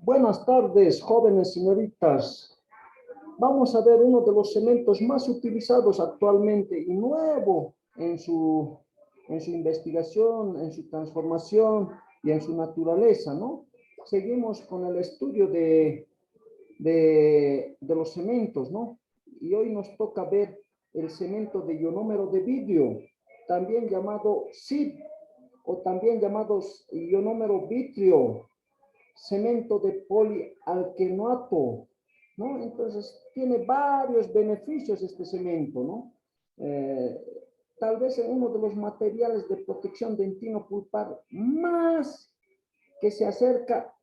Buenas tardes, jóvenes señoritas. Vamos a ver uno de los cementos más utilizados actualmente y nuevo en su investigación, en su transformación y en su naturaleza, ¿no? Seguimos con el estudio de los cementos, ¿no? Y hoy nos toca ver el cemento de ionómero de vidrio, también llamado SID, o también llamado ionómero vitrio, cemento de polialquenato, ¿no? Entonces, tiene varios beneficios este cemento, ¿no? Tal vez es uno de los materiales de protección dentino-pulpar más que se acerca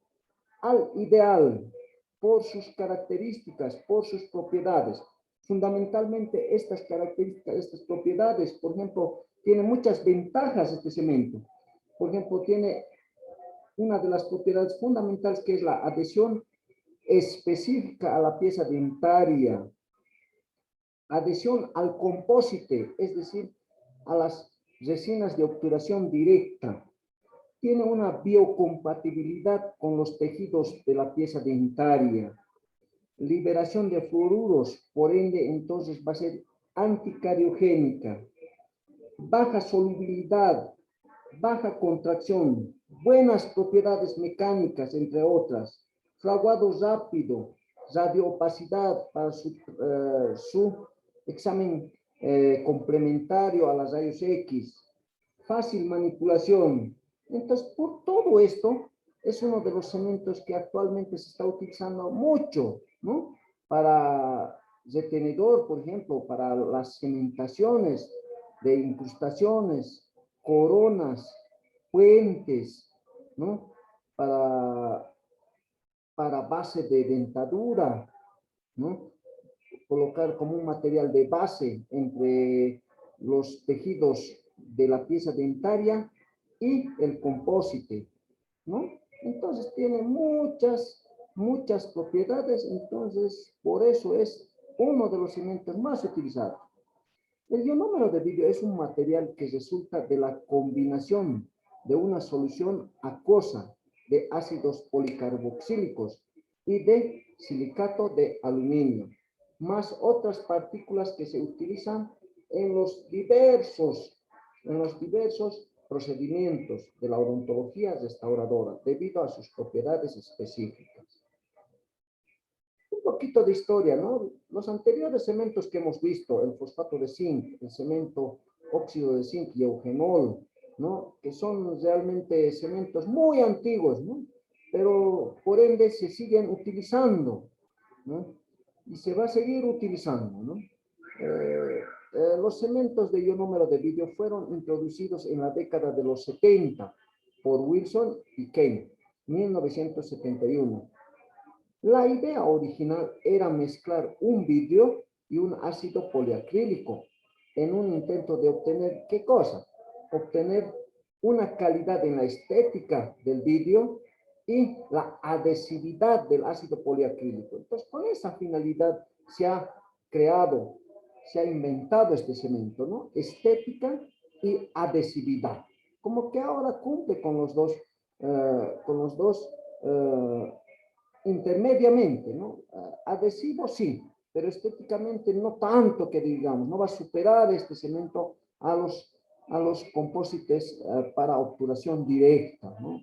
al ideal por sus características, por sus propiedades. Fundamentalmente estas características, estas propiedades, por ejemplo, tiene muchas ventajas este cemento. Por ejemplo, tiene una de las propiedades fundamentales que es la adhesión específica a la pieza dentaria, adhesión al compósite, es decir, a las resinas de obturación directa. Tiene una biocompatibilidad con los tejidos de la pieza dentaria. Liberación de fluoruros, por ende, entonces va a ser anticariogénica. Baja solubilidad, baja contracción, buenas propiedades mecánicas, entre otras. Fraguado rápido, radioopacidad para su examen complementario a las rayos X. Fácil manipulación. Entonces, por todo esto, es uno de los cementos que actualmente se está utilizando mucho, ¿no? Para retenedor, por ejemplo, para las cementaciones de incrustaciones, coronas, puentes, ¿no? Para base de dentadura, ¿no? Colocar como un material de base entre los tejidos de la pieza dentaria y el compósite, ¿no? Entonces tiene muchas propiedades, entonces por eso es uno de los cementos más utilizados. El ionómero de vidrio es un material que resulta de la combinación de una solución acuosa de ácidos policarboxílicos y de silicato de aluminio, más otras partículas que se utilizan en los diversos procedimientos de la odontología restauradora debido a sus propiedades específicas. Un poquito de historia, ¿no? Los anteriores cementos que hemos visto, el fosfato de zinc, el cemento óxido de zinc y eugenol, ¿no? Que son realmente cementos muy antiguos, ¿no? Pero por ende se siguen utilizando, ¿no? Y se va a seguir utilizando, ¿no? Los cementos de ionómero de vidrio fueron introducidos en la década de los 70 por Wilson y Kane, 1971. La idea original era mezclar un vidrio y un ácido poliacrílico en un intento de obtener, ¿qué cosa? Obtener una calidad en la estética del vidrio y la adhesividad del ácido poliacrílico. Entonces, con esa finalidad se ha creado, se ha inventado este cemento, ¿no? Estética y adhesividad. Como que ahora cumple con los dos, intermediamente, ¿no? Adhesivo sí, pero estéticamente no tanto que digamos, no va a superar este cemento a los compósites para obturación directa, ¿no?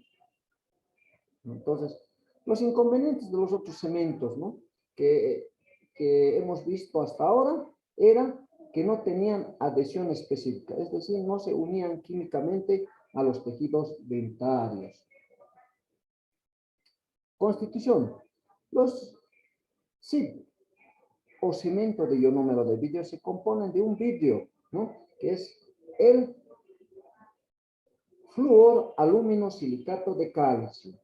Entonces, los inconvenientes de los otros cementos, ¿no? Que hemos visto hasta ahora era que no tenían adhesión específica, es decir, no se unían químicamente a los tejidos dentarios. Constitución. Los SID o cemento de ionómero de vidrio se componen de un vidrio, ¿no? Que es el flúor alumino silicato de calcio,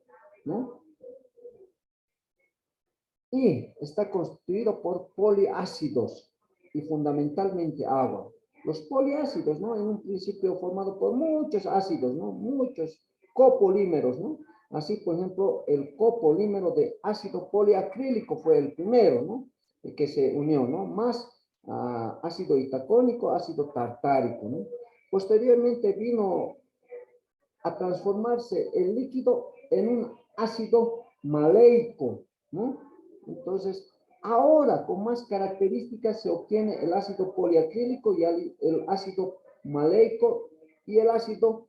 ¿no? Y está constituido por poliácidos y fundamentalmente agua. Los poliácidos, ¿no? En un principio formado por muchos ácidos, ¿no? Muchos copolímeros, ¿no? Así, por ejemplo, el copolímero de ácido poliacrílico fue el primero, ¿no? El que se unió, ¿no? Más ácido itacónico, ácido tartárico, ¿no? Posteriormente vino a transformarse el líquido en un ácido maleico, ¿no? Entonces, ahora con más características se obtiene el ácido poliacrílico y el ácido maleico y el ácido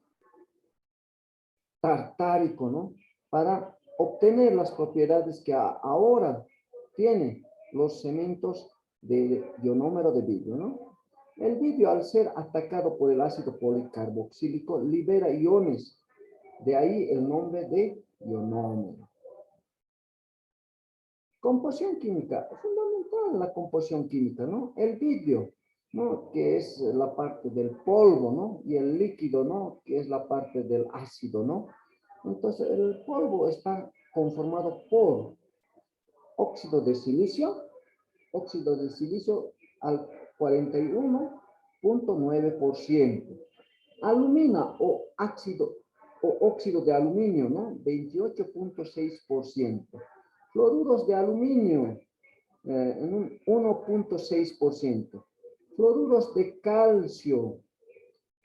tartárico, ¿no? Para obtener las propiedades que ahora tienen los cementos de ionómero de vidrio, ¿no? El vidrio, al ser atacado por el ácido policarboxílico, libera iones, de ahí el nombre de ionómero. Composición química, fundamental la composición química, ¿no? El vidrio, ¿no? Que es la parte del polvo, ¿no? Y el líquido, ¿no? Que es la parte del ácido, ¿no? Entonces, el polvo está conformado por óxido de silicio al 41.9%, alumina o óxido de aluminio, ¿no? 28.6%, fluoruros de aluminio, en un 1.6%, fluoruros de calcio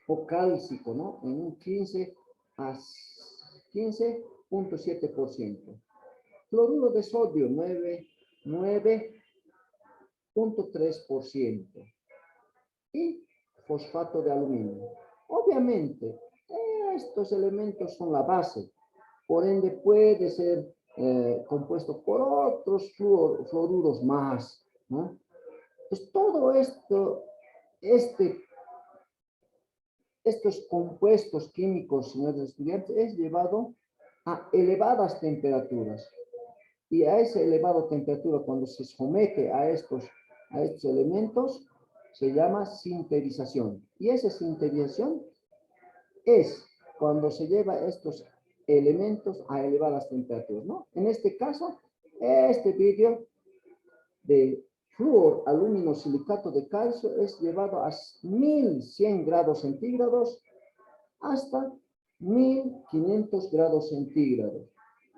o cálcico, ¿no? En un 15.7%, fluoruro de sodio, 9.3%, y fosfato de aluminio. Obviamente, estos elementos son la base, por ende puede ser compuesto por otros fluoruros más, ¿no? Pues todo esto, estos compuestos químicos, señores estudiantes, es llevado a elevadas temperaturas. Y a esa elevada temperatura, cuando se somete a estos elementos, se llama sinterización. Y esa sinterización es cuando se lleva estos elementos a elevadas temperaturas, ¿no? En este caso, este vidrio de flúor alumino silicato de calcio es llevado a 1100 grados centígrados hasta 1500 grados centígrados,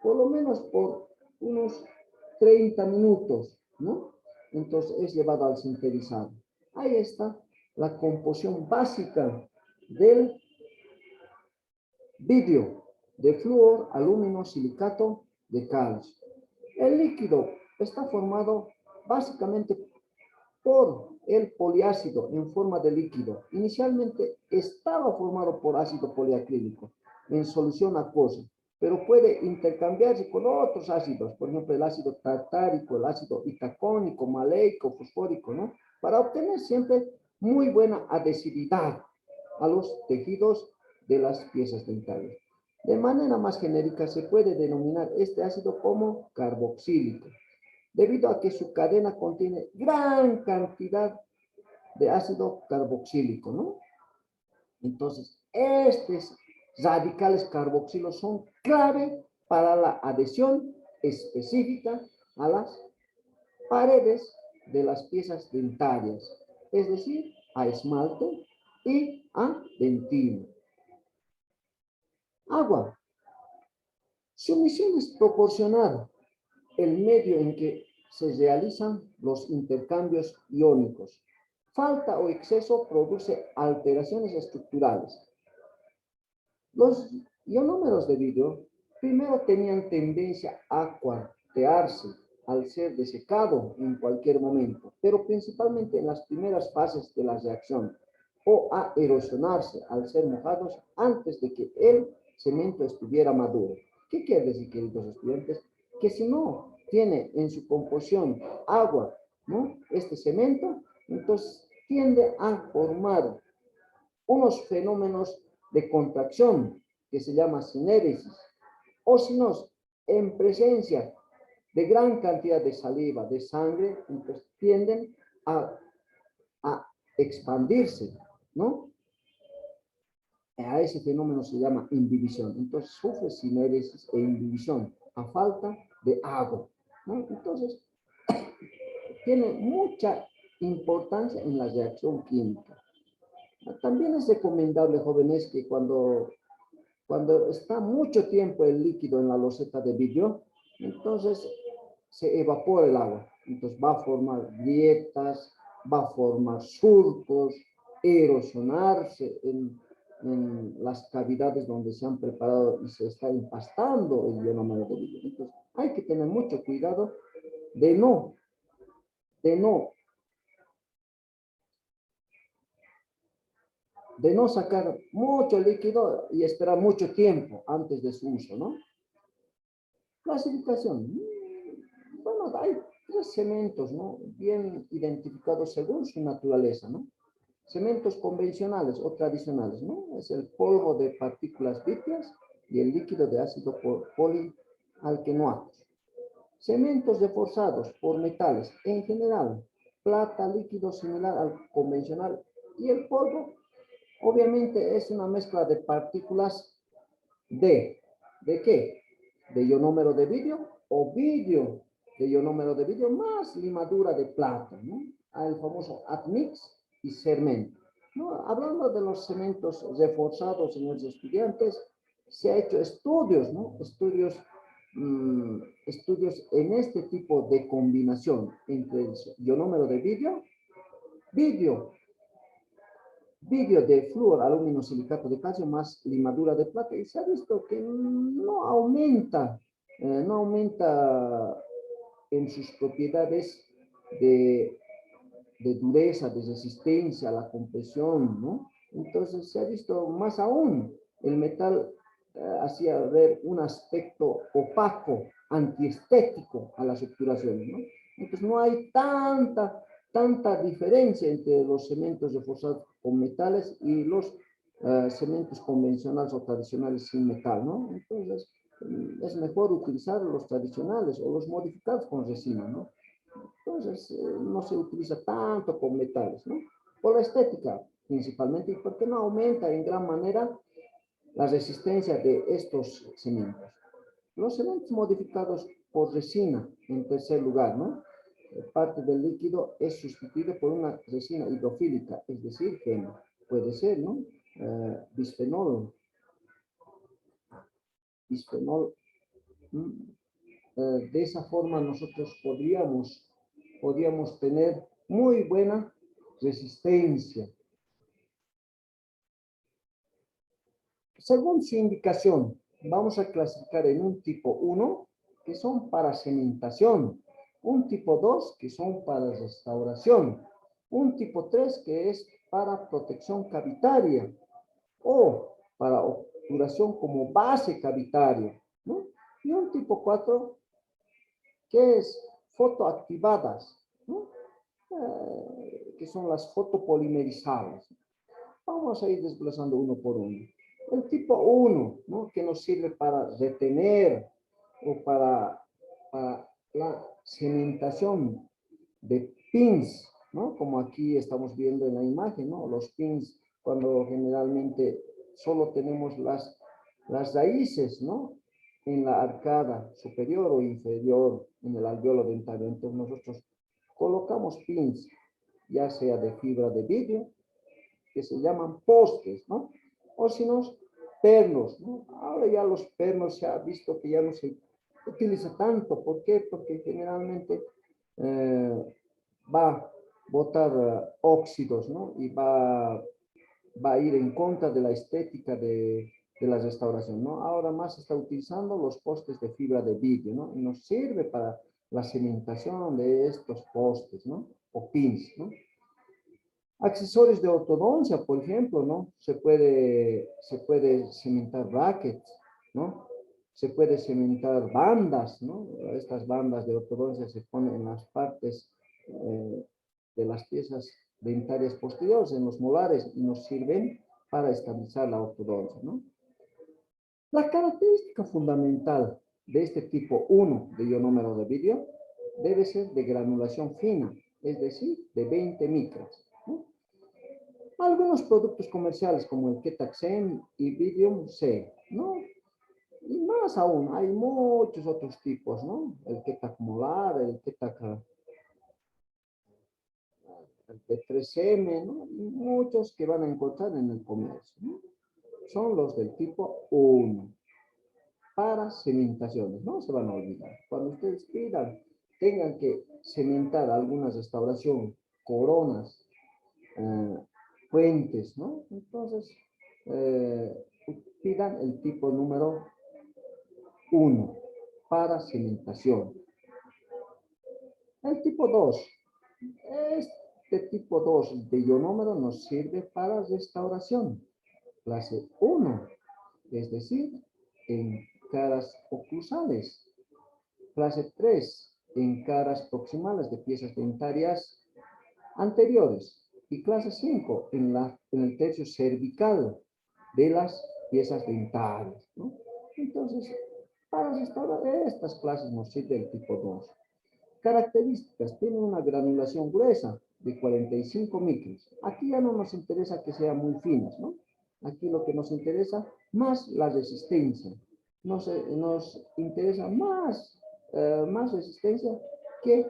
por lo menos por unos 30 minutos, ¿no? Entonces es llevado al sinterizado. Ahí está la composición básica del vidrio de flúor alumino silicato de calcio. El líquido está formado básicamente por el poliácido en forma de líquido. Inicialmente estaba formado por ácido poliacrílico en solución acuosa, pero puede intercambiarse con otros ácidos, por ejemplo, el ácido tartárico, el ácido itacónico, maleico, fosfórico, ¿no? Para obtener siempre muy buena adhesividad a los tejidos de las piezas dentales. De manera más genérica, se puede denominar este ácido como carboxílico, debido a que su cadena contiene gran cantidad de ácido carboxílico, ¿no? Entonces, estos radicales carboxilos son clave para la adhesión específica a las paredes de las piezas dentarias, es decir, a esmalte y a dentina. Agua. Su misión es proporcionar el medio en que se realizan los intercambios iónicos. Falta o exceso produce alteraciones estructurales. Los ionómeros de vidrio primero tenían tendencia a cuartearse al ser desecado en cualquier momento, pero principalmente en las primeras fases de la reacción, o a erosionarse al ser mojados antes de que el cemento estuviera maduro. ¿Qué quiere decir, queridos estudiantes? Que si no tiene en su composición agua, ¿no? Este cemento, entonces tiende a formar unos fenómenos de contracción que se llama sinéresis, o si no, en presencia de gran cantidad de saliva, de sangre, entonces tienden a expandirse, ¿no? A ese fenómeno se llama imbibición. Entonces sufre sinéresis e inhibición a falta de agua, ¿no? Entonces tiene mucha importancia en la reacción química. También es recomendable, jóvenes, que cuando está mucho tiempo el líquido en la loseta de vidrio, entonces se evapora el agua. Entonces va a formar grietas, va a formar surcos, erosionarse en las cavidades donde se han preparado y se está empastando el ionómero de vidrio. Entonces, hay que tener mucho cuidado de no sacar mucho líquido y esperar mucho tiempo antes de su uso, ¿no? Clasificación. Bueno, hay tres cementos, ¿no? Bien identificados según su naturaleza, ¿no? Cementos convencionales o tradicionales, ¿no? Es el polvo de partículas vítreas y el líquido de ácido polialquenoatos. Cementos reforzados por metales, en general, plata, líquido similar al convencional, y el polvo, obviamente, es una mezcla de partículas ¿de qué? De ionómero de vidrio o vidrio de ionómero de vidrio más limadura de plata, ¿no? El famoso admix y cemento. ¿No? Hablando de los cementos reforzados, señores estudiantes, se ha hecho estudios, ¿no? Estudios en este tipo de combinación entre el ionómero de vidrio de flúor, aluminio, silicato de calcio más limadura de plata, y se ha visto que no aumenta en sus propiedades de, de dureza, de resistencia a la compresión, ¿no? Entonces se ha visto más aún el metal hacía ver un aspecto opaco, antiestético a las obturaciones, ¿no? Entonces no hay tanta diferencia entre los cementos reforzados con metales y los cementos convencionales o tradicionales sin metal, ¿no? Entonces es mejor utilizar los tradicionales o los modificados con resina, ¿no? Entonces, no se utiliza tanto con metales, ¿no? Por la estética, principalmente, y porque no aumenta en gran manera la resistencia de estos cementos. Los cementos modificados por resina, en tercer lugar, ¿no? Parte del líquido es sustituido por una resina hidrofílica, es decir, que puede ser, ¿no? Bisfenol. De esa forma nosotros podríamos tener muy buena resistencia. Según su indicación, vamos a clasificar en un tipo 1, que son para cementación, un tipo 2, que son para restauración, un tipo 3, que es para protección cavitaria, o para obturación como base cavitaria, ¿no? Y un tipo 4, que es fotoactivadas, ¿no? Que son las fotopolimerizadas. Vamos a ir desglosando uno por uno. El tipo 1, ¿no? Que nos sirve para retener o para la cementación de pins, ¿no? Como aquí estamos viendo en la imagen, ¿no? Los pins, cuando generalmente solo tenemos las raíces, ¿no? En la arcada superior o inferior, en el alveolo dentario. Entonces nosotros colocamos pins, ya sea de fibra de vidrio, que se llaman postes, ¿no? O si no, pernos, ¿no? Ahora ya los pernos se ha visto que ya no se utiliza tanto. ¿Por qué? Porque generalmente va a botar óxidos, ¿no? Y va a ir en contra de la estética de la restauración, ¿no? Ahora más se está utilizando los postes de fibra de vidrio, ¿no? Y nos sirve para la cementación de estos postes, ¿no? O pins, ¿no? Accesorios de ortodoncia, por ejemplo, ¿no? Se puede cementar brackets, ¿no? Se puede cementar bandas, ¿no? Estas bandas de ortodoncia se ponen en las partes de las piezas dentarias posteriores, en los molares, y nos sirven para estabilizar la ortodoncia, ¿no? La característica fundamental de este tipo 1 de ionómero de vidrio debe ser de granulación fina, es decir, de 20 micras, ¿no? Algunos productos comerciales como el Ketaxen y Vidium C, ¿no? Y más aún, hay muchos otros tipos, ¿no? El Ketac molar, el Ketac, el P3M, ¿no? Y muchos que van a encontrar en el comercio, ¿no? Son los del tipo 1, para cementaciones, no se van a olvidar. Cuando ustedes tengan que cementar alguna restauración, coronas, puentes, ¿no? Entonces, pidan el tipo número 1 para cementación. El tipo 2. Este tipo 2 de ionómero nos sirve para restauración. Clase 1, es decir, en caras oclusales. Clase 3, en caras proximales de piezas dentarias anteriores. Y clase 5, en el tercio cervical de las piezas dentarias, ¿no? Entonces, para restaurar estas clases nos sirve el tipo 2. Características: tiene una granulación gruesa de 45 micros. Aquí ya no nos interesa que sean muy finas, ¿no? Aquí lo que nos interesa más la resistencia. Nos interesa más resistencia que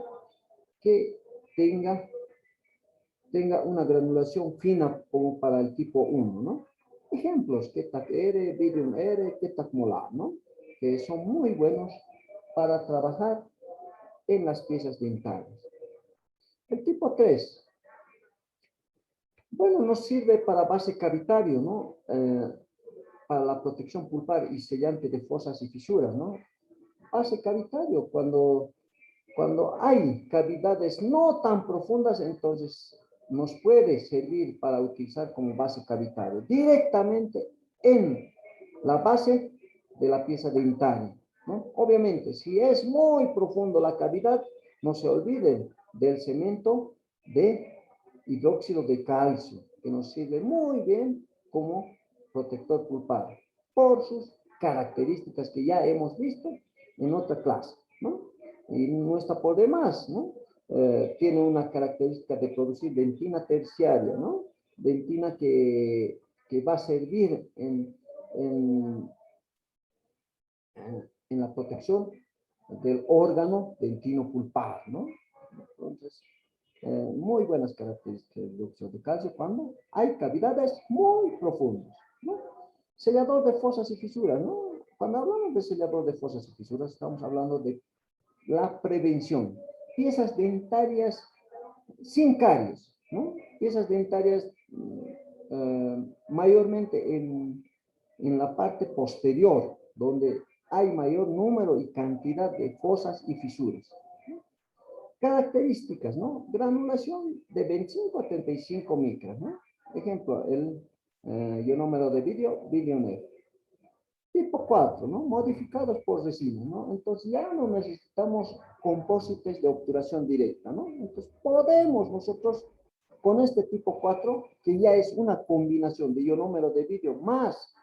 tenga una granulación fina como para el tipo 1, ¿no? Ejemplos: Ketak R, Vidium R, Ketak Molar, ¿no? Que son muy buenos para trabajar en las piezas dentales. El tipo 3, bueno, nos sirve para base cavitario, ¿no? Para la protección pulpar y sellante de fosas y fisuras, ¿no? Base cavitario, cuando hay cavidades no tan profundas, entonces nos puede servir para utilizar como base cavitario directamente en la base de la pieza dentaria, ¿no? Obviamente, si es muy profundo la cavidad, no se olviden del cemento de hidróxido de calcio, que nos sirve muy bien como protector pulpar por sus características que ya hemos visto en otra clase, ¿no? Y no está por demás, ¿no? Tiene una característica de producir dentina terciaria, ¿no? Dentina que va a servir en la protección del órgano dentino pulpar, ¿no? Entonces, muy buenas características del dióxido de calcio cuando hay cavidades muy profundas, ¿no? Sellador de fosas y fisuras, ¿no? Cuando hablamos de sellador de fosas y fisuras, estamos hablando de la prevención. Piezas dentarias sin caries, ¿no? Piezas dentarias mayormente en la parte posterior, donde hay mayor número y cantidad de fosas y fisuras. Características, ¿no? Granulación de 25 a 35 micras, ¿no? Ejemplo, el ionómero de Vidium F. Tipo 4, ¿no? Modificados por resina, ¿no? Entonces ya no necesitamos compósites de obturación directa, ¿no? Entonces podemos nosotros, con este tipo 4, que ya es una combinación de ionómero de vidrio más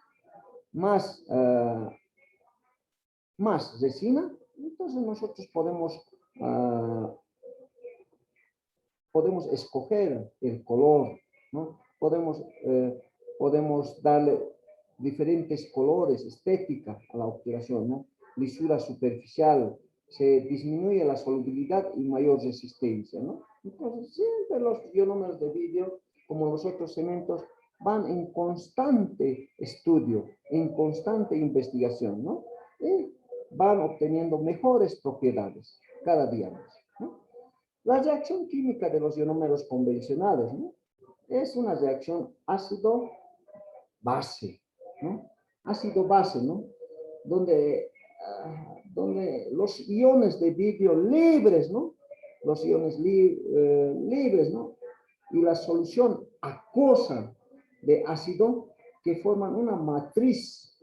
resina, entonces nosotros podemos escoger el color, ¿no? Podemos darle diferentes colores, estética a la obturación, ¿no? Lisura superficial, se disminuye la solubilidad y mayor resistencia, ¿no? Entonces, siempre los ionómeros de vidrio, como los otros cementos, van en constante estudio, en constante investigación, ¿no? Y van obteniendo mejores propiedades cada día más, ¿no? La reacción química de los ionómeros convencionales, ¿no? Es una reacción ácido-base, ¿no? Ácido-base, ¿no? Donde los iones de vidrio libres, ¿no? Los iones libres, ¿no? Y la solución acuosa de ácido que forman una matriz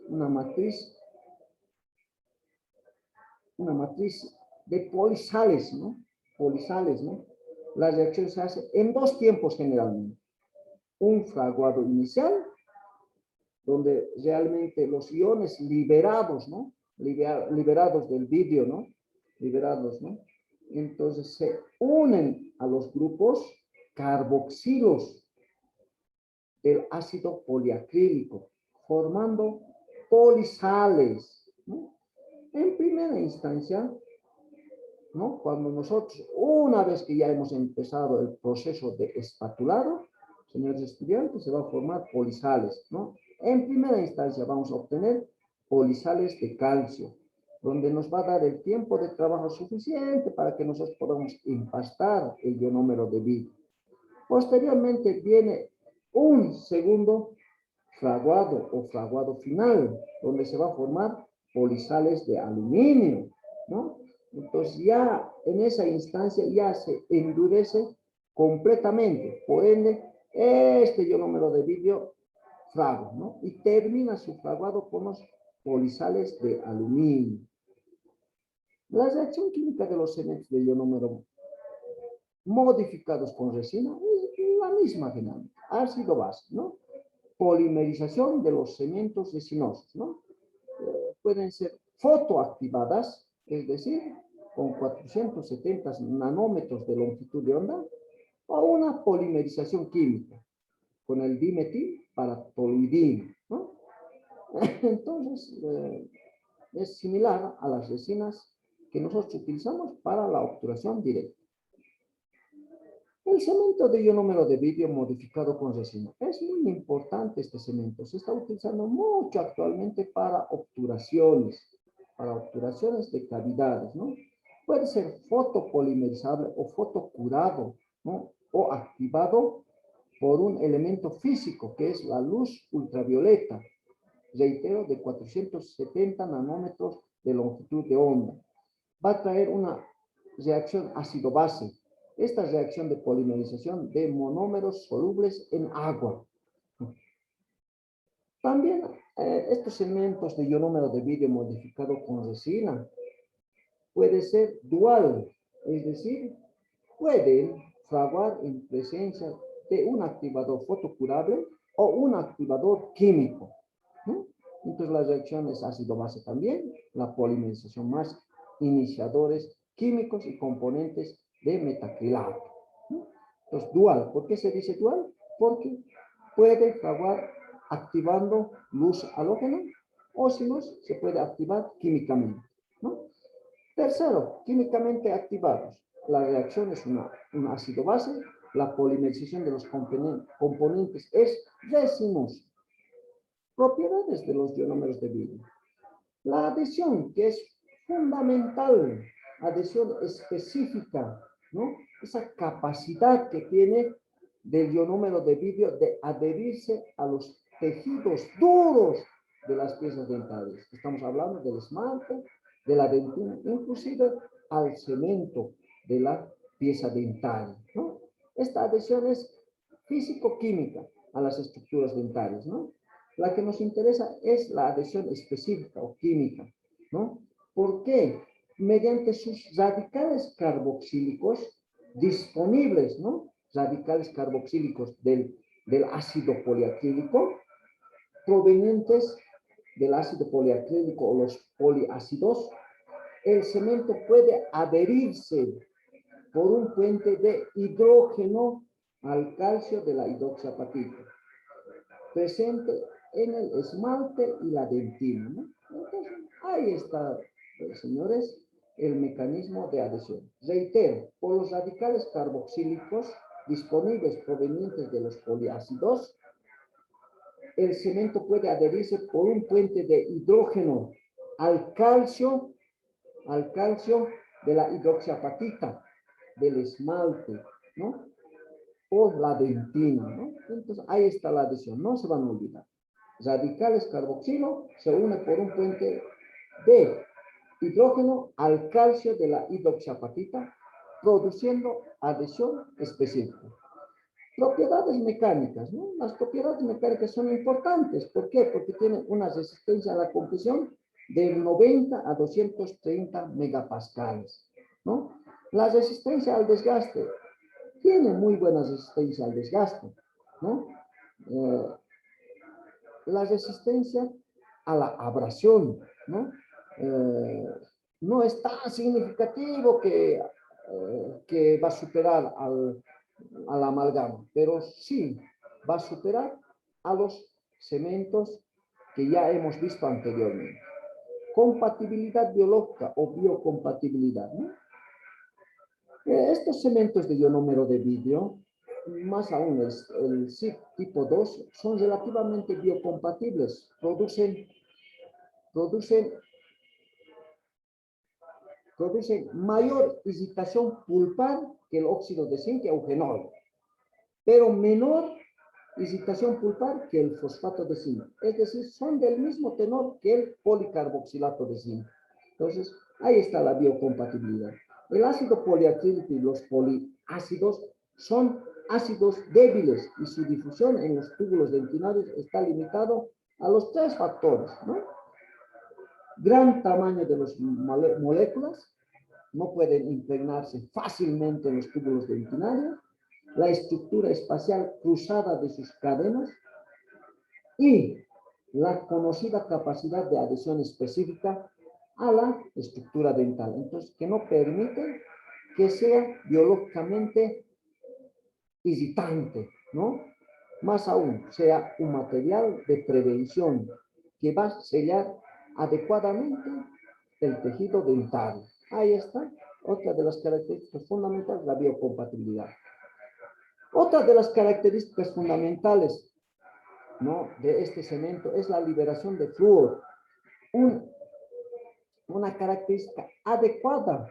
de polisales, ¿no? Polisales, ¿no? La reacción se hace en dos tiempos generalmente. Un fraguado inicial, donde realmente los iones liberados, ¿no? Liberados del vidrio, ¿no? Liberados, ¿no? Entonces se unen a los grupos carboxilos del ácido poliacrílico, formando polisales, ¿no? En primera instancia, ¿no? Cuando nosotros, una vez que ya hemos empezado el proceso de espatulado, señores estudiantes, se va a formar polisales, ¿no? En primera instancia vamos a obtener polisales de calcio, donde nos va a dar el tiempo de trabajo suficiente para que nosotros podamos empastar el ionómero de vidrio. Posteriormente viene un segundo fraguado o fraguado final, donde se va a formar polisales de aluminio, ¿no? Entonces ya en esa instancia ya se endurece completamente. Por ende, este ionómero de vidrio frago, ¿no? Y termina su fraguado con los polisales de aluminio. La reacción química de los cementos de ionómero modificados con resina es la misma dinámica, ácido base, ¿no? Polimerización de los cementos resinosos, ¿no? Pueden ser fotoactivadas, es decir, con 470 nanómetros de longitud de onda, o una polimerización química con el dimetil para toluidina, ¿no? Entonces, es similar a las resinas que nosotros utilizamos para la obturación directa. El cemento de ionómero de vidrio modificado con resina. Es muy importante este cemento. Se está utilizando mucho actualmente para obturaciones de cavidades, ¿no? Puede ser fotopolimerizable o fotocurado, ¿no? O activado por un elemento físico que es la luz ultravioleta. Reitero, de 470 nanómetros de longitud de onda. Va a traer una reacción ácido-base. Esta reacción de polimerización de monómeros solubles en agua. También estos elementos de ionómero de vidrio modificado con resina puede ser dual, es decir, pueden fraguar en presencia de un activador fotocurable o un activador químico, ¿no? Entonces la reacción es ácido-base también, la polimerización más iniciadores químicos y componentes de metacrilato, ¿no? Entonces dual, ¿por qué se dice dual? Porque puede fraguar activando luz halógena o si no, se puede activar químicamente, ¿no? Tercero, químicamente activados. La reacción es un ácido base, la polimerización de los componentes es resinosa. Propiedades de los ionómeros de vidrio. La adhesión, que es fundamental, adhesión específica, ¿no? Esa capacidad que tiene del ionómero de vidrio de adherirse a los tejidos duros de las piezas dentales. Estamos hablando del esmalte, de la dentina, inclusive al cemento de la pieza dental, ¿no? Esta adhesión es físico-química a las estructuras dentales, ¿no? La que nos interesa es la adhesión específica o química, ¿no? ¿Por qué? Mediante sus radicales carboxílicos disponibles, ¿no? Radicales carboxílicos del ácido poliacrílico, provenientes del ácido poliacrílico o los poliácidos, el cemento puede adherirse por un puente de hidrógeno al calcio de la hidroxiapatita, presente en el esmalte y la dentina, ¿no? Entonces, ahí está, señores, el mecanismo de adhesión. Reitero, por los radicales carboxílicos disponibles provenientes de los poliácidos, el cemento puede adherirse por un puente de hidrógeno al calcio de la hidroxiapatita, del esmalte, ¿no? O la dentina, ¿no? Entonces, ahí está la adhesión, no se van a olvidar. Radicales carboxilo se une por un puente de hidrógeno al calcio de la hidroxiapatita, produciendo adhesión específica. Propiedades mecánicas, ¿no? Las propiedades mecánicas son importantes. ¿Por qué? Porque tienen una resistencia a la compresión de 90 a 230 megapascales, ¿no? La resistencia al desgaste tiene muy buena resistencia al desgaste, ¿no? La resistencia a la abrasión, ¿no? No es tan significativo que va a superar al amalgama, pero sí va a superar a los cementos que ya hemos visto anteriormente. Compatibilidad biológica o biocompatibilidad, ¿no? Estos cementos de ionómero de vidrio, más aún el SIP tipo 2, son relativamente biocompatibles, producen mayor excitación pulpar que el óxido de zinc y eugenol, pero menor Hidratación pulpar que el fosfato de zinc. Es decir, son del mismo tenor que el policarboxilato de zinc. Entonces, ahí está la biocompatibilidad. El ácido poliacrílico y los poliácidos son ácidos débiles y su difusión en los túbulos dentinarios está limitado a los tres factores, ¿no? Gran tamaño de las moléculas, no pueden impregnarse fácilmente en los túbulos dentinarios, la estructura espacial cruzada de sus cadenas y la conocida capacidad de adhesión específica a la estructura dental. Entonces, que no permite que sea biológicamente irritante, ¿no? Más aún, sea un material de prevención que va a sellar adecuadamente el tejido dental. Ahí está, otra de las características fundamentales, la biocompatibilidad. Otra de las características fundamentales, ¿no?, de este cemento es la liberación de flúor. Una característica adecuada.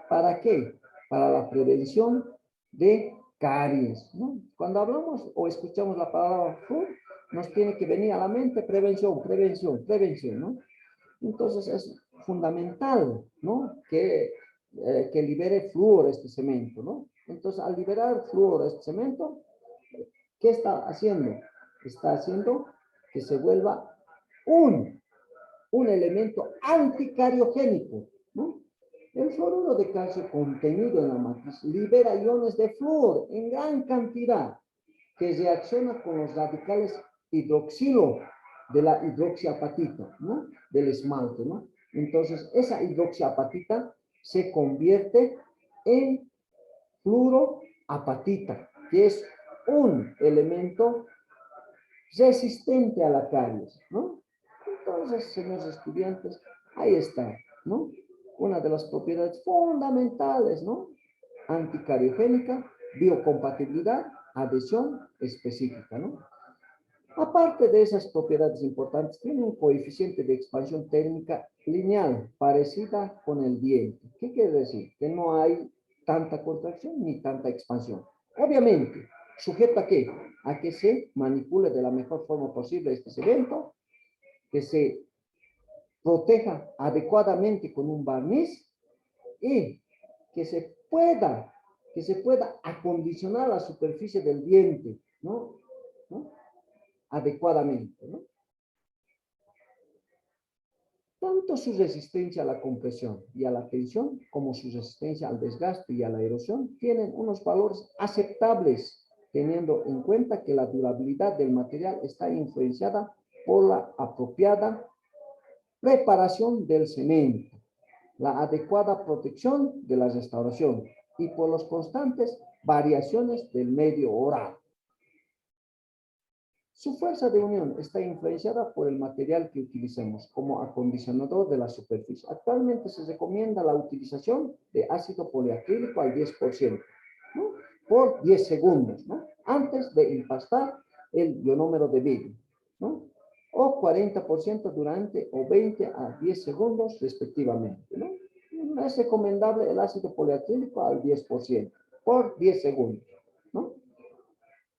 ¿Para qué? Para la prevención de caries, ¿no? Cuando hablamos o escuchamos la palabra flúor, nos tiene que venir a la mente prevención, prevención, prevención, ¿no? Entonces es fundamental, ¿no?, que libere flúor este cemento, ¿no? Entonces, al liberar flúor este cemento, ¿qué está haciendo? Está haciendo que se vuelva un elemento anticariogénico, ¿no? El fluoruro de calcio contenido en la matriz libera iones de flúor en gran cantidad que reacciona con los radicales hidroxilo de la hidroxiapatita, ¿no?, del esmalte, ¿no? Entonces, esa hidroxiapatita se convierte en fluoroapatita, que es un elemento resistente a la caries, ¿no? Entonces, señores estudiantes, ahí está, ¿no?, una de las propiedades fundamentales, ¿no? Anticariogénica, biocompatibilidad, adhesión específica, ¿no? Aparte de esas propiedades importantes, tiene un coeficiente de expansión térmica lineal, parecida con el diente. ¿Qué quiere decir? Que no hay tanta contracción ni tanta expansión. Obviamente, ¿sujeta a qué? A que se manipule de la mejor forma posible este cemento, que se proteja adecuadamente con un barniz y que se pueda acondicionar la superficie del diente, ¿no? Adecuadamente, ¿no? Tanto su resistencia a la compresión y a la tensión como su resistencia al desgaste y a la erosión tienen unos valores aceptables, teniendo en cuenta que la durabilidad del material está influenciada por la apropiada preparación del cemento, la adecuada protección de la restauración y por las constantes variaciones del medio oral. Su fuerza de unión está influenciada por el material que utilicemos como acondicionador de la superficie. Actualmente se recomienda la utilización de ácido poliacrílico al 10%, ¿no?, por 10 segundos, ¿no?, antes de empastar el ionómero de vidrio, ¿no?, o 40% durante o 20 a 10 segundos respectivamente, ¿no? No es recomendable el ácido poliacrílico al 10% por 10 segundos, ¿no?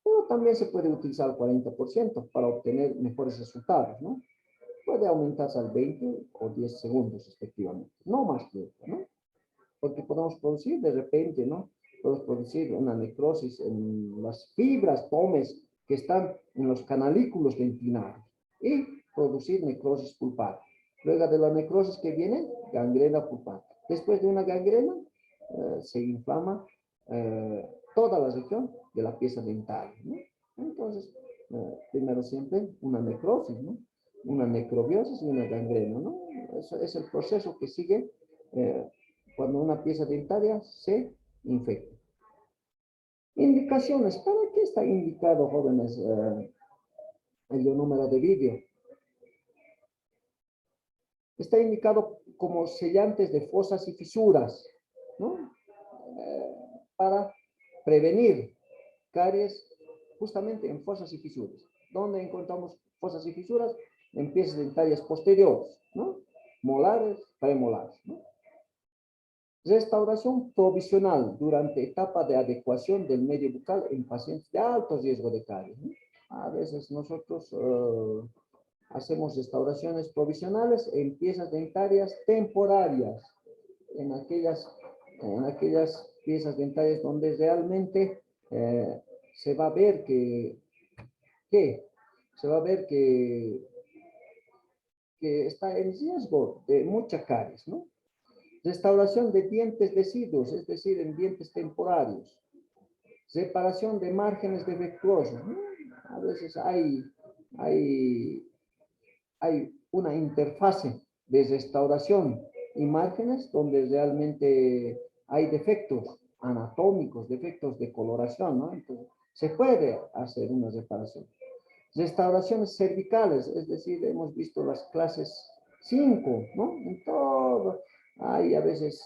Pero también se puede utilizar el 40% para obtener mejores resultados, ¿no? Puede aumentarse al 20 o 10 segundos respectivamente, no más que esto, ¿no? Porque podemos producir de repente, ¿no? Podemos producir una necrosis en las fibras, pomes que están en los canalículos dentinarios y producir necrosis pulpar. Luego de la necrosis que viene, gangrena pulpar. Después de una gangrena, se inflama toda la región de la pieza dental, ¿no? Entonces, primero siempre una necrosis, ¿no?, una necrobiosis y una gangrena, ¿no? Eso es el proceso que sigue cuando una pieza dentaria se infecta. Indicaciones. ¿Para qué está indicado, jóvenes, el ionómero de vidrio? Está indicado como sellantes de fosas y fisuras, ¿no? Para prevenir caries justamente en fosas y fisuras. ¿Dónde encontramos fosas y fisuras? En piezas dentarias posteriores, ¿no? Molares, premolares, ¿no? Restauración provisional durante etapa de adecuación del medio bucal en pacientes de alto riesgo de caries, ¿no? A veces nosotros hacemos restauraciones provisionales en piezas dentarias temporarias, en aquellas piezas dentarias donde realmente se va a ver se va a ver que está en riesgo de mucha caries, ¿no? Restauración de dientes deciduos, es decir, en dientes temporarios. Reparación de márgenes defectuosos, ¿no? A veces hay una interfase de restauración y márgenes donde realmente hay defectos anatómicos, defectos de coloración, ¿no? Entonces, se puede hacer una reparación. Restauraciones cervicales, es decir, hemos visto las clases 5, ¿no? En todo hay a veces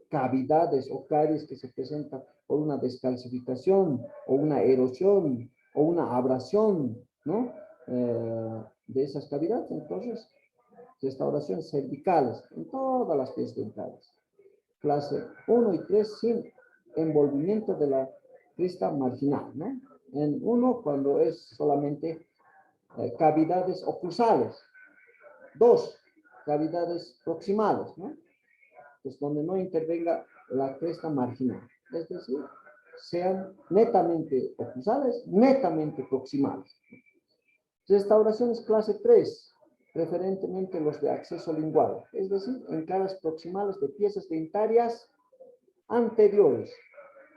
cavidades o caries que se presentan por una descalcificación o una erosión o una abrasión, ¿no? De esas cavidades. Entonces, restauraciones cervicales en todas las piezas dentales. Clase 1 y 3 sin envolvimiento de la crista marginal, ¿no? En 1 cuando es solamente cavidades oclusales. 2, cavidades proximales, ¿no? Pues donde no intervenga la cresta marginal. Es decir, sean netamente oclusales, netamente proximales. Restauraciones clase 3, preferentemente los de acceso lingual, es decir, en caras proximales de piezas dentarias anteriores.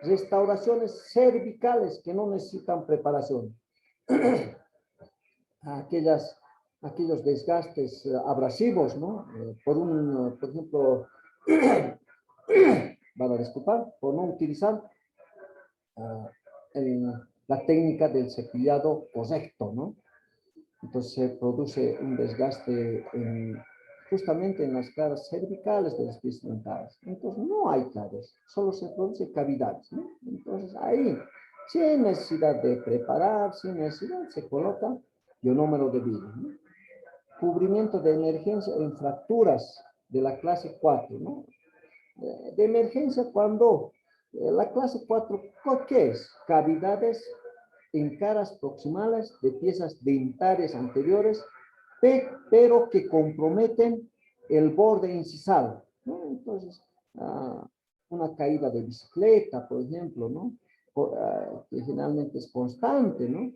Restauraciones cervicales que no necesitan preparación. Aquellos desgastes abrasivos, ¿no? Por ejemplo, van a disculpar, por no utilizar la técnica del cepillado correcto, ¿no? Entonces se produce un desgaste justamente en las caras cervicales de las piezas dentales. Entonces no hay caries, solo se produce cavidades, ¿no? Entonces ahí, sin necesidad de preparar, sin necesidad, se coloca ionómero de vidrio, ¿no? Cubrimiento de emergencia en fracturas de la clase 4, ¿no? De emergencia cuando la clase 4, ¿qué es? Cavidades en caras proximales de piezas dentarias anteriores, pero que comprometen el borde incisal, ¿no? Entonces, una caída de bicicleta, por ejemplo, ¿no? Que generalmente es constante, ¿no?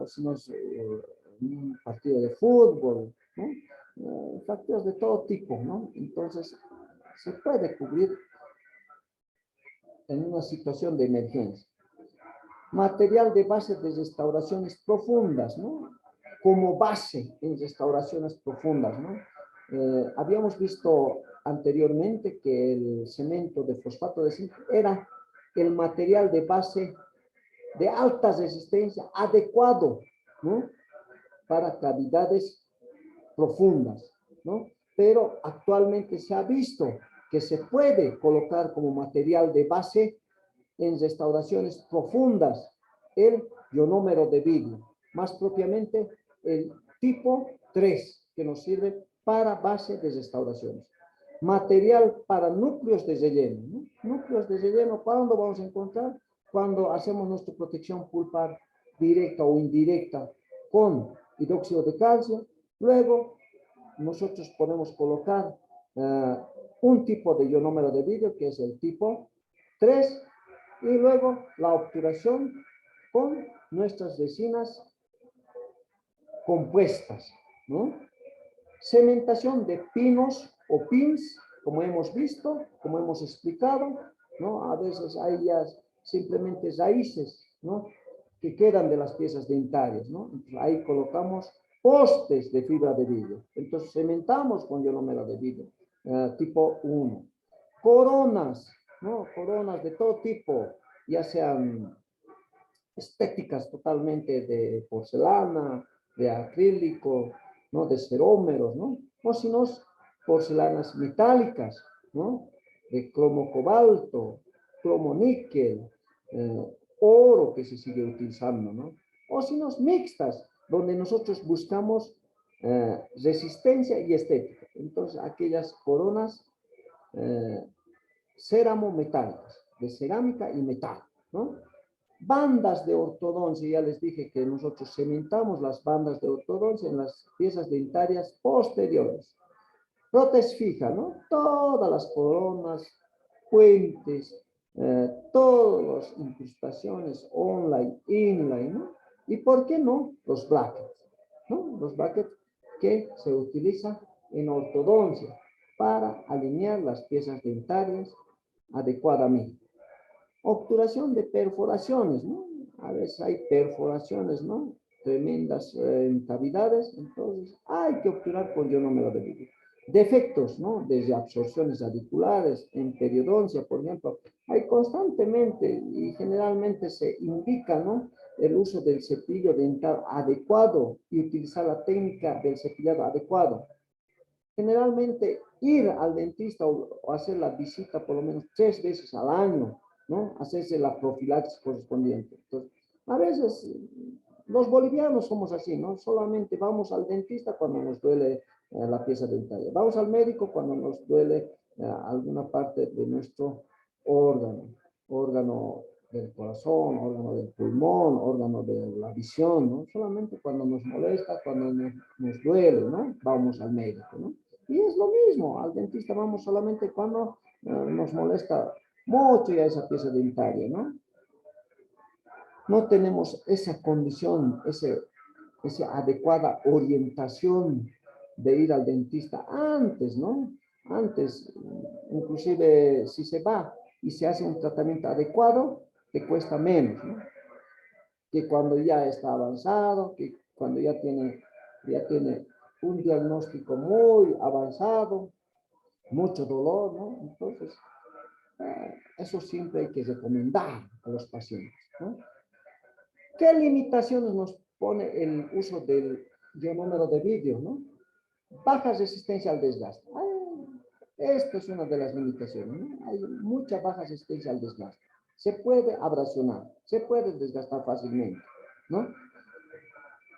Si no es un partido de fútbol, ¿no? Fracturas de todo tipo, ¿no? Entonces, se puede cubrir en una situación de emergencia. Material de base de restauraciones profundas, ¿no? Como base en restauraciones profundas, ¿no? Habíamos visto anteriormente que el cemento de fosfato de zinc era el material de base de alta resistencia adecuado, ¿no? Para cavidades profundas, ¿no? Pero actualmente se ha visto que se puede colocar como material de base en restauraciones profundas el ionómero de vidrio, más propiamente el tipo 3, que nos sirve para base de restauraciones. Material para núcleos de relleno, ¿no? Núcleos de relleno, ¿cuándo vamos a encontrar? Cuando hacemos nuestra protección pulpar directa o indirecta con hidróxido de calcio. Luego, nosotros podemos colocar un tipo de ionómero de vidrio, que es el tipo 3, y luego la obturación con nuestras resinas compuestas, ¿no? Cementación de pinos o pins, como hemos visto, como hemos explicado, ¿no? A veces hay ya simplemente raíces, ¿no? Que quedan de las piezas dentarias, ¿no? Entonces, ahí colocamos postes de fibra de vidrio. Entonces cementamos con ionómero de vidrio, tipo 1. Coronas, ¿no? Coronas de todo tipo, ya sean estéticas totalmente de porcelana, de acrílico, ¿no? De cerómeros, ¿no? O si no, porcelanas metálicas, ¿no? De cromo cobalto, cromo níquel, oro que se sigue utilizando, ¿no? O si no, mixtas, donde nosotros buscamos resistencia y estética. Entonces, aquellas coronas ceramo-metálicas, de cerámica y metal, ¿no? Bandas de ortodoncia, ya les dije que nosotros cementamos las bandas de ortodoncia en las piezas dentarias posteriores. Prótesis fija, ¿no? Todas las coronas, puentes, todas las incrustaciones online, inline, ¿no? Y por qué no, los brackets, ¿no? Los brackets que se utilizan en ortodoncia para alinear las piezas dentarias adecuadamente. Obturación de perforaciones, ¿no? A veces hay perforaciones, ¿no? Tremendas en cavidades, entonces hay que obturar con ionómero de vidrio. Defectos, ¿no? Desde absorciones radiculares, en periodoncia, por ejemplo, hay constantemente y generalmente se indica, ¿no? El uso del cepillo dental adecuado y utilizar la técnica del cepillado adecuado. Generalmente ir al dentista o hacer la visita por lo menos 3 veces al año, ¿no? Hacerse la profilaxis correspondiente. Entonces, a veces los bolivianos somos así, ¿no? Solamente vamos al dentista cuando nos duele la pieza dentaria. Vamos al médico cuando nos duele alguna parte de nuestro órgano del corazón, órgano del pulmón, órgano de la visión, ¿no? Solamente cuando nos molesta, cuando nos duele, ¿no? Vamos al médico, ¿no? Y es lo mismo, al dentista vamos solamente cuando nos molesta mucho ya esa pieza dentaria, ¿no? No tenemos esa condición, esa adecuada orientación de ir al dentista antes, ¿no? Antes, inclusive si se va y se hace un tratamiento adecuado, te cuesta menos, ¿no? Que cuando ya está avanzado, que cuando ya tiene un diagnóstico muy avanzado, mucho dolor, ¿no? Entonces, eso siempre hay que recomendar a los pacientes, ¿no? ¿Qué limitaciones nos pone el uso del ionómero de vidrio, ¿no? Baja resistencia al desgaste. Esto es una de las limitaciones, ¿no? Hay mucha baja resistencia al desgaste. Se puede abrasionar, se puede desgastar fácilmente, ¿no?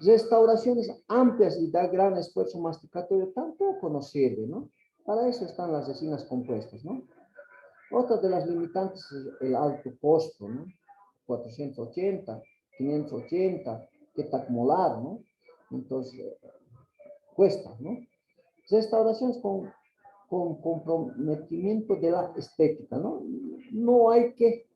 Restauraciones amplias y da gran esfuerzo masticatorio tampoco nos sirve, ¿no? Para eso están las resinas compuestas, ¿no? Otra de las limitantes es el alto costo, ¿no? 480, 580, que molar, ¿no? Entonces, cuesta, ¿no? Restauraciones con comprometimiento de la estética, ¿no? No hay que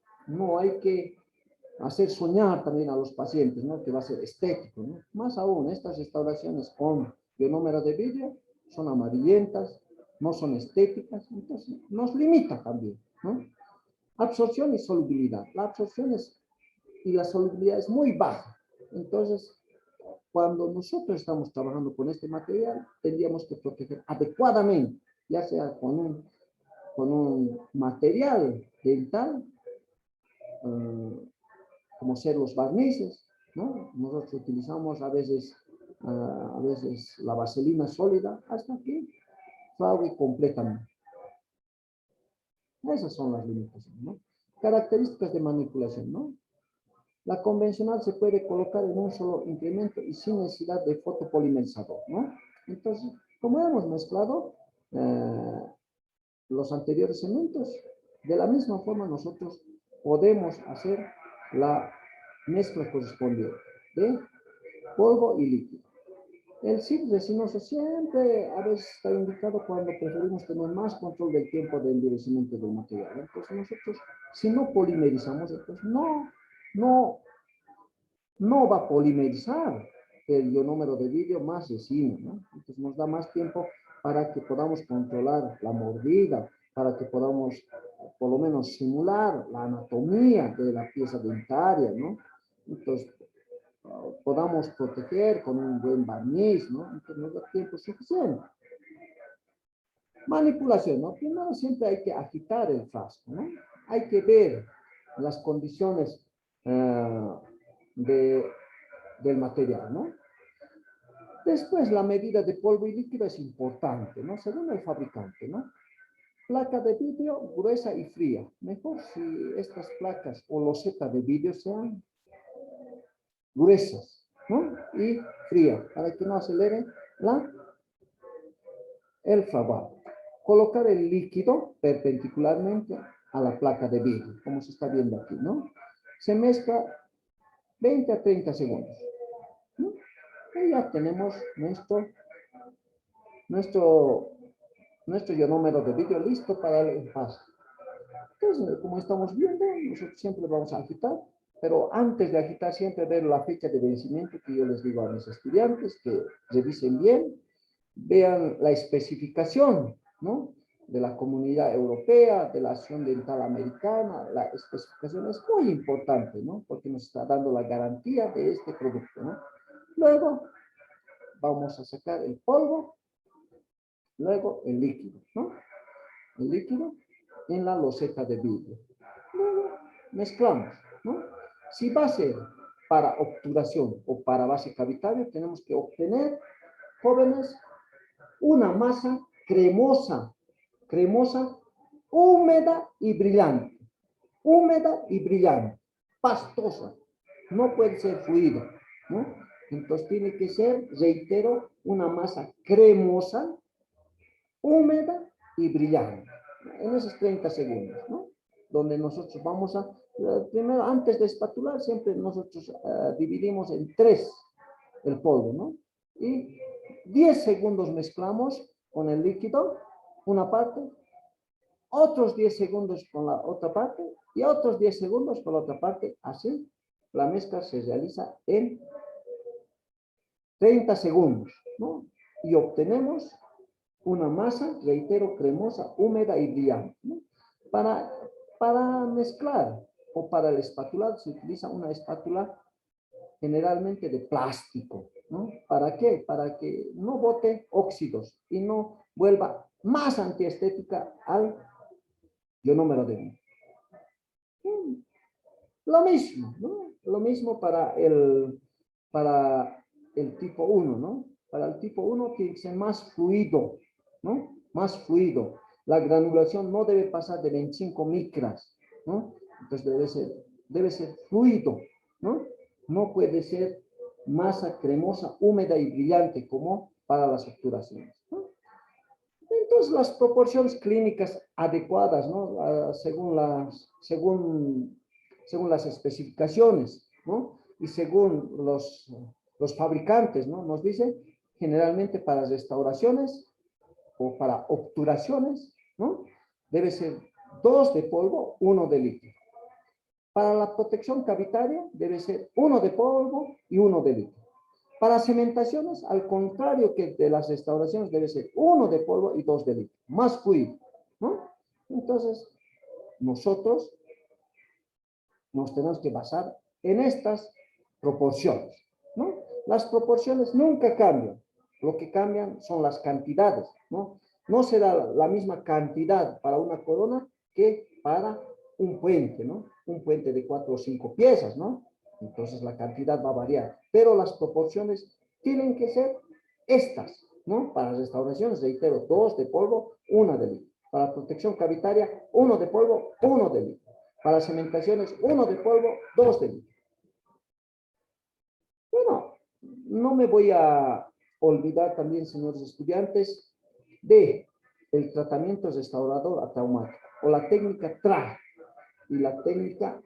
hacer soñar también a los pacientes, ¿no? Que va a ser estético, ¿no? Más aún, estas restauraciones con ionómero de vidrio son amarillentas, no son estéticas, entonces nos limita también, ¿no? Absorción y solubilidad. La absorción y la solubilidad es muy baja. Entonces, cuando nosotros estamos trabajando con este material, tendríamos que proteger adecuadamente, ya sea con un material dental, como ser los barnices, ¿no? Nosotros utilizamos a veces la vaselina sólida hasta que fraude completamente. Esas son las limitaciones, ¿no? Características de manipulación, ¿no? La convencional se puede colocar en un solo incremento y sin necesidad de fotopolimerizador, ¿no? Entonces, como hemos mezclado los anteriores cementos, de la misma forma nosotros podemos hacer la mezcla correspondiente de polvo y líquido. El SIP resinoso siempre a veces está indicado cuando preferimos tener más control del tiempo de endurecimiento del material. Entonces nosotros, si no polimerizamos, entonces no va a polimerizar el ionómero de vidrio más resina, ¿no? Entonces nos da más tiempo para que podamos controlar la mordida, para que podamos por lo menos simular la anatomía de la pieza dentaria, ¿no? Entonces podamos proteger con un buen barniz, ¿no? Entonces nos da tiempo suficiente. Manipulación, ¿no? Primero siempre hay que agitar el frasco, ¿no? Hay que ver las condiciones del material, ¿no? Después, la medida de polvo y líquido es importante, ¿no? Según el fabricante, ¿no? Placa de vidrio gruesa y fría. Mejor si estas placas o losetas de vidrio sean gruesas, ¿no? Y frías, para que no acelere el fraguado. Colocar el líquido perpendicularmente a la placa de vidrio, como se está viendo aquí, ¿no? se mezcla 20 a 30 segundos, ¿no? Y ya tenemos nuestro ionómero de vidrio listo para el envase. Entonces, como estamos viendo, nosotros siempre vamos a agitar, pero antes de agitar siempre ver la fecha de vencimiento, que yo les digo a mis estudiantes que revisen bien, vean la especificación, ¿no?, de la Comunidad Europea, de la Asociación Dental Americana. La especificación es muy importante, ¿no?, porque nos está dando la garantía de este producto, ¿no? Luego vamos a sacar el polvo, luego el líquido, ¿no? El líquido en la loseta de vidrio. Luego mezclamos, ¿no? Si va a ser para obturación o para base cavitaria, tenemos que obtener, jóvenes, una masa cremosa, húmeda y brillante. Húmeda y brillante, pastosa. No puede ser fluida, ¿no? Entonces tiene que ser, reitero, una masa cremosa, húmeda y brillante. En esos 30 segundos, ¿no? Donde nosotros vamos a, primero, antes de espatular, siempre nosotros dividimos en 3 el polvo, ¿no? Y 10 segundos mezclamos con el líquido, una parte, otros 10 segundos con la otra parte y otros 10 segundos con la otra parte. Así, la mezcla se realiza en 30 segundos, ¿no? Y obtenemos una masa, reitero, cremosa, húmeda y brillante, ¿no? Para mezclar o para el espatulado se utiliza una espátula generalmente de plástico, ¿no? ¿Para qué? Para que no bote óxidos y no vuelva más antiestética al ionómero de vidrio. Lo mismo, ¿no? Lo mismo para el tipo 1, ¿no? Para el tipo 1 tiene que ser más fluido, ¿no? Más fluido. La granulación no debe pasar de 25 micras, ¿no? Entonces debe ser fluido, ¿no? No puede ser masa cremosa, húmeda y brillante como para las obturaciones, ¿no? Entonces, las proporciones clínicas adecuadas, ¿no? Según las especificaciones, ¿no? Y según los fabricantes, ¿no? Nos dicen, generalmente para restauraciones o para obturaciones, ¿no? Debe ser 2 de polvo, 1 de líquido. Para la protección cavitaria debe ser 1 de polvo y 1 de líquido. Para cementaciones, al contrario que de las restauraciones, debe ser 1 de polvo y 2 de líquido, más fluido, ¿no? Entonces, nosotros nos tenemos que basar en estas proporciones, ¿no? Las proporciones nunca cambian. Lo que cambian son las cantidades, ¿no? No será la misma cantidad para una corona que para un puente, ¿no? Un puente de 4 o 5 piezas, ¿no? Entonces la cantidad va a variar, pero las proporciones tienen que ser estas, ¿no? Para restauraciones, reitero, 2 de polvo, 1 de líquido. Para protección cavitaria, 1 de polvo, 1 de líquido. Para cementaciones, 1 de polvo, 2 de líquido. Bueno, no me voy a olvidar también, señores estudiantes, de el tratamiento restaurador atraumático o la técnica TRA. Y la técnica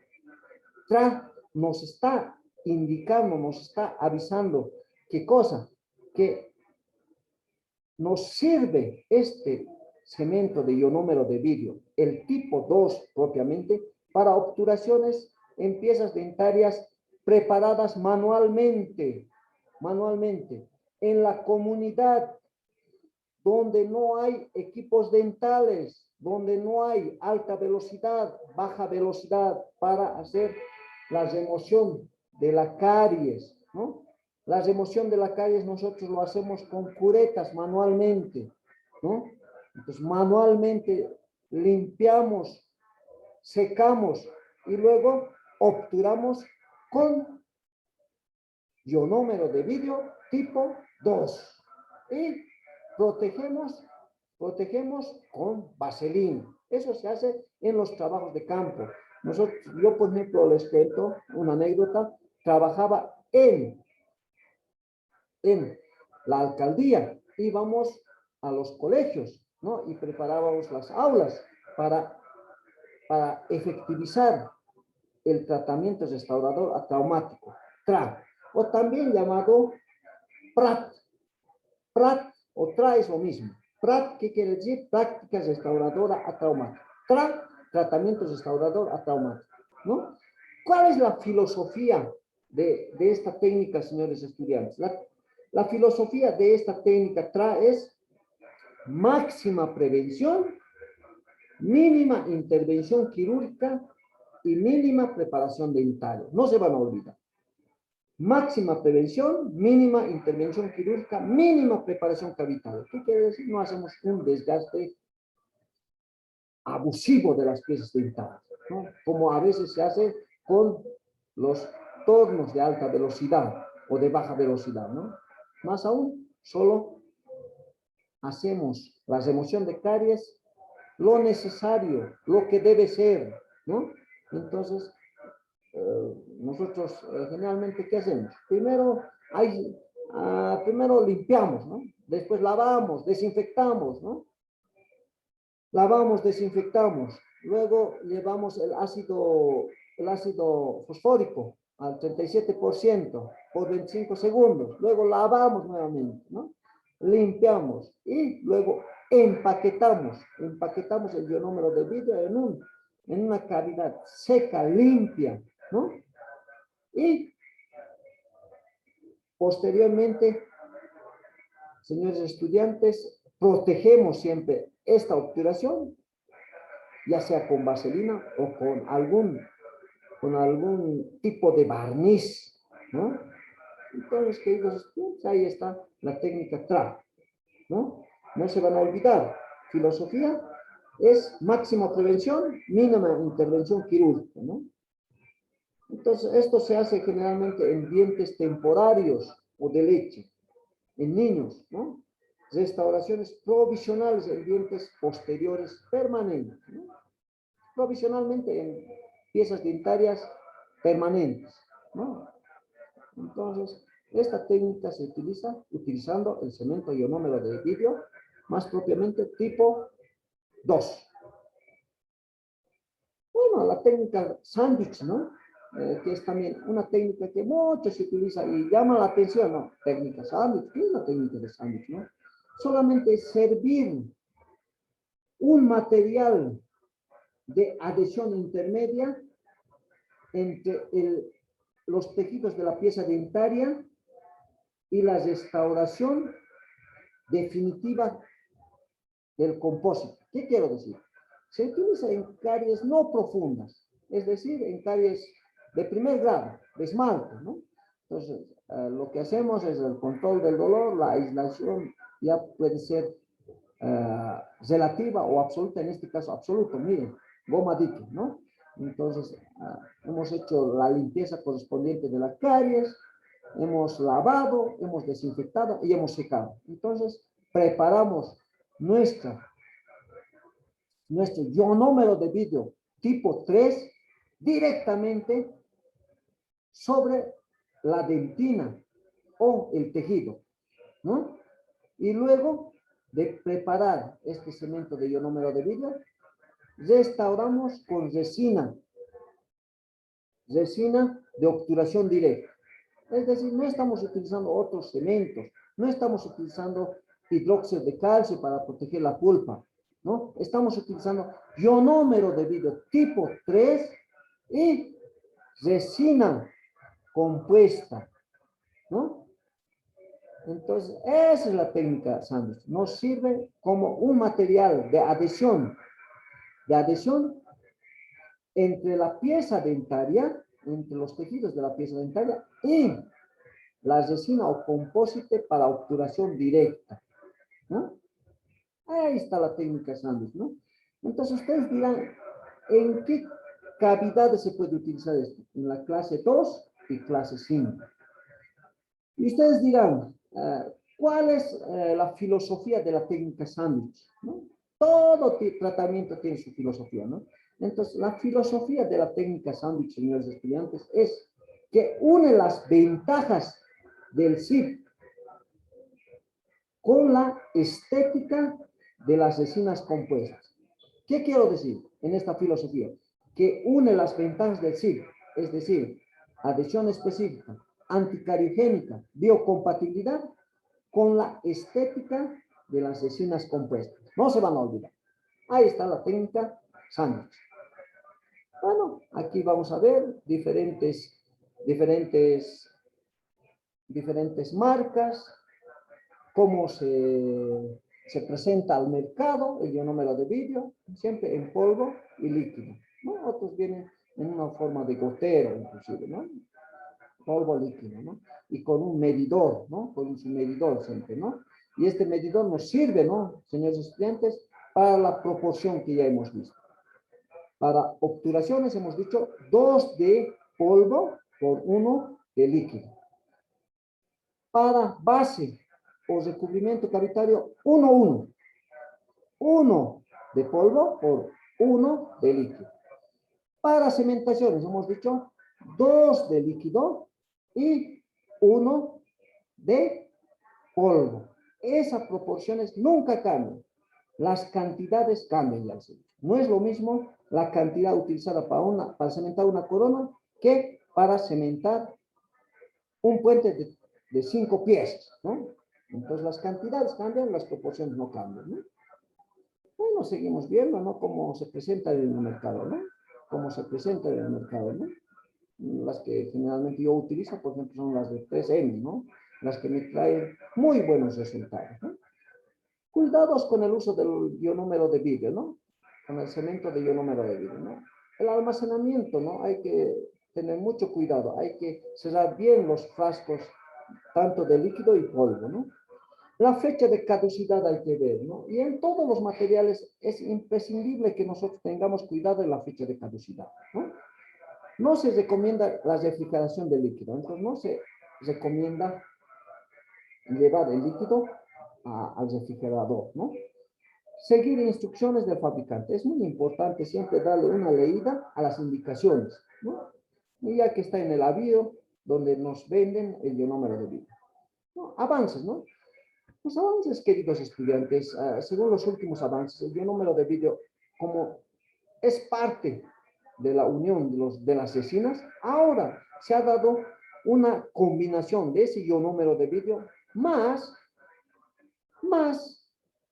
TRA nos está indicando, nos está avisando, ¿qué cosa? Que nos sirve este cemento de ionómero de vidrio, el tipo 2 propiamente, para obturaciones en piezas dentarias preparadas manualmente, en la comunidad donde no hay equipos dentales, donde no hay alta velocidad, baja velocidad para hacer la remoción de la caries, ¿no? La remoción de la caries nosotros lo hacemos con curetas manualmente, ¿no? Entonces manualmente limpiamos, secamos y luego obturamos con ionómero de vidrio tipo 2 y protegemos con vaselina. Eso se hace en los trabajos de campo. Yo, por ejemplo, les cuento una anécdota. Trabajaba en la alcaldía. Íbamos a los colegios, ¿no? Y preparábamos las aulas para efectivizar el tratamiento restaurador atraumático, TRA, o también llamado PRAT. PRAT o TRA es lo mismo. PRAT, ¿qué quiere decir? Práctica restauradora atraumática. TRA, tratamiento restaurador atraumático, ¿no? ¿Cuál es la filosofía de esta técnica, señores estudiantes? La filosofía de esta técnica TRA es máxima prevención, mínima intervención quirúrgica y mínima preparación dentaria. No se van a olvidar. Máxima prevención, mínima intervención quirúrgica, mínima preparación cavitaria. ¿Qué quiere decir? No hacemos un desgaste abusivo de las piezas dentarias, ¿no? Como a veces se hace con los tornos de alta velocidad o de baja velocidad, ¿no? Más aún, solo hacemos la remoción de caries, lo necesario, lo que debe ser, ¿no? Entonces, nosotros generalmente, ¿qué hacemos? Primero limpiamos, ¿no? Después lavamos, desinfectamos, ¿no? Lavamos, desinfectamos, luego llevamos el ácido fosfórico al 37% por 25 segundos, luego lavamos nuevamente, ¿no? Limpiamos y luego empaquetamos el ionómero de vidrio en una cavidad seca, limpia, ¿no? Y posteriormente, señores estudiantes, protegemos siempre esta obturación, ya sea con vaselina o con algún tipo de barniz, ¿no? Entonces, queridos estudiantes, ahí está la técnica TRA, ¿no? No se van a olvidar, filosofía es máxima prevención, mínima intervención quirúrgica, ¿no? Entonces, esto se hace generalmente en dientes temporarios o de leche, en niños, ¿no? Restauraciones provisionales en dientes posteriores permanentes, ¿no? Provisionalmente en piezas dentarias permanentes, ¿no? Entonces, esta técnica se utiliza utilizando el cemento ionómero de vidrio, más propiamente tipo 2. Bueno, la técnica sándwich, ¿no? Que es también una técnica que mucho se utiliza y llama la atención, ¿no? Técnica sándwich, ¿qué es la técnica de sándwich, no? Solamente servir un material de adhesión intermedia entre los tejidos de la pieza dentaria y la restauración definitiva del compósito. ¿Qué quiero decir? Se utiliza en caries no profundas, es decir, en caries de primer grado, de esmalte, ¿no? Entonces, lo que hacemos es el control del dolor, la aislación ya puede ser relativa o absoluta, en este caso absoluto, miren, goma dique, ¿no? Entonces, hemos hecho la limpieza correspondiente de las caries, hemos lavado, hemos desinfectado y hemos secado. Entonces, preparamos nuestro ionómero de vidrio tipo 3 directamente sobre la dentina o el tejido, ¿no? Y luego de preparar este cemento de ionómero de vidrio, restauramos con resina de obturación directa. Es decir, no estamos utilizando otros cementos, no estamos utilizando hidróxido de calcio para proteger la pulpa, ¿no? Estamos utilizando ionómero de vidrio tipo 3 y resina compuesta, ¿no? Entonces, esa es la técnica sándwich. Nos sirve como un material de adhesión entre la pieza dentaria, entre los tejidos de la pieza dentaria y la resina o compósite para obturación directa, ¿no? Ahí está la técnica sándwich, ¿no? Entonces ustedes dirán, ¿en qué cavidades se puede utilizar esto? En la clase 2 y clase 5. Y ustedes dirán, ¿cuál es la filosofía de la técnica sándwich? ¿No? Todo tratamiento tiene su filosofía, ¿no? Entonces, la filosofía de la técnica sándwich, señores estudiantes, es que une las ventajas del SIP con la estética de las resinas compuestas. ¿Qué quiero decir en esta filosofía? que une las ventajas del SIG, es decir, adhesión específica, anticariogénica, biocompatibilidad, con la estética de las resinas compuestas. No se van a olvidar. Ahí está la técnica sándwich. Bueno, aquí vamos a ver diferentes marcas, cómo se presenta al mercado, el ionómero de vidrio, siempre en polvo y líquido, ¿no? Otros vienen en una forma de gotero, inclusive, ¿no? Polvo líquido, ¿no? Y con un medidor, ¿no? Con su medidor siempre, ¿no? Y este medidor nos sirve, ¿no, señores estudiantes? Para la proporción que ya hemos visto. Para obturaciones hemos dicho 2 de polvo por 1 de líquido. Para base o recubrimiento cavitario, 1, 1. 1 de polvo por 1 de líquido. Para cementaciones hemos dicho 2 de líquido y 1 de polvo. Esas proporciones nunca cambian. Las cantidades cambian, ya sé. No es lo mismo la cantidad utilizada para cementar una corona que para cementar un puente de 5 piezas, ¿no? Entonces las cantidades cambian, las proporciones no cambian, ¿no? Bueno, seguimos viendo, ¿no? Cómo se presenta en el mercado, ¿no? Cómo se presenta en el mercado, ¿no? Las que generalmente yo utilizo, por ejemplo, son las de 3M, ¿no? Las que me traen muy buenos resultados, ¿no? Cuidados con el uso del ionómero de vidrio, ¿no? Con el cemento de ionómero de vidrio, ¿no? El almacenamiento, ¿no? Hay que tener mucho cuidado, hay que cerrar bien los frascos, tanto de líquido y polvo, ¿no? La fecha de caducidad hay que ver, ¿no? Y en todos los materiales es imprescindible que nosotros tengamos cuidado en la fecha de caducidad, ¿no? No se recomienda la refrigeración del líquido, entonces no se recomienda llevar el líquido al refrigerador, ¿no? Seguir instrucciones del fabricante. Es muy importante siempre darle una leída a las indicaciones, ¿no? Y ya que está en el aviso donde nos venden el ionómero de vidrio, ¿no? Avances, ¿no? Los avances, queridos estudiantes, según los últimos avances, el ionómero de vidrio, como es parte de la unión de las resinas, ahora se ha dado una combinación de ese ionómero de vidrio más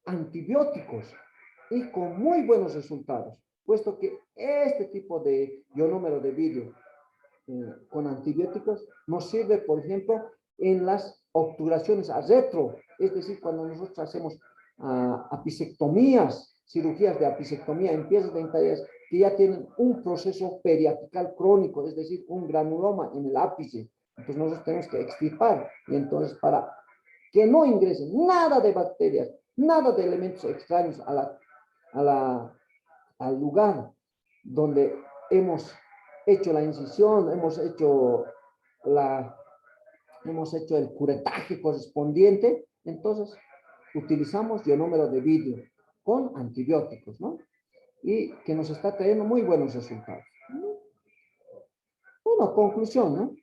antibióticos y con muy buenos resultados, puesto que este tipo de ionómero de vidrio con antibióticos nos sirve, por ejemplo, en las obturaciones a retro, es decir, cuando nosotros hacemos apicectomías, cirugías de apicectomía en piezas dentarias que ya tienen un proceso periapical crónico, es decir, un granuloma en el ápice. Entonces nosotros tenemos que extirpar y entonces para que no ingresen nada de bacterias, nada de elementos extraños al lugar donde hemos hecho la incisión, hemos hecho el curetaje correspondiente, entonces utilizamos ionómero de vidrio con antibióticos, ¿no? Y que nos está trayendo muy buenos resultados. Bueno, conclusión, ¿no?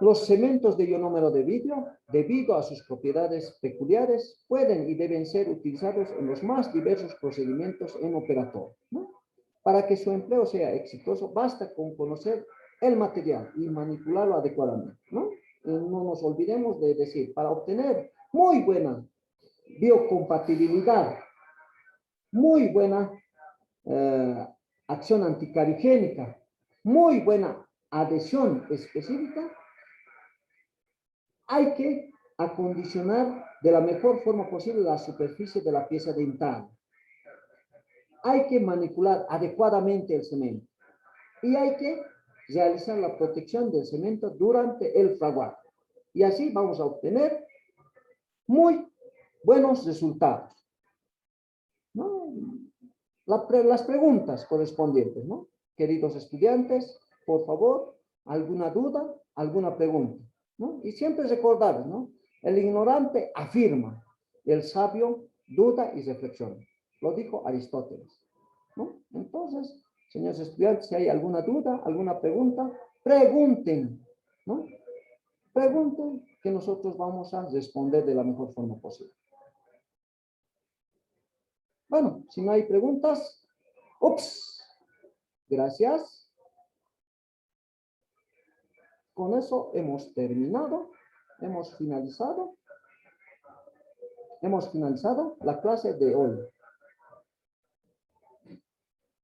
Los cementos de ionómero de vidrio, debido a sus propiedades peculiares, pueden y deben ser utilizados en los más diversos procedimientos en operatorio, ¿no? Para que su empleo sea exitoso, basta con conocer el material y manipularlo adecuadamente, ¿no? Y no nos olvidemos de decir, para obtener muy buena biocompatibilidad, muy buena acción anticariogénica, muy buena adhesión específica, hay que acondicionar de la mejor forma posible la superficie de la pieza dental. Hay que manipular adecuadamente el cemento y hay que realizar la protección del cemento durante el fraguado. Y así vamos a obtener muy buenos resultados, ¿no? Las preguntas correspondientes, ¿no? Queridos estudiantes, por favor, ¿alguna duda, alguna pregunta? ¿No? Y siempre recordar, ¿no? El ignorante afirma, el sabio duda y reflexiona. Lo dijo Aristóteles, ¿no? Entonces, señores estudiantes, si hay alguna duda, alguna pregunta, pregunten, ¿no? Pregunten que nosotros vamos a responder de la mejor forma posible. Bueno, si no hay preguntas, ups. Gracias. Con eso hemos terminado, hemos finalizado la clase de hoy.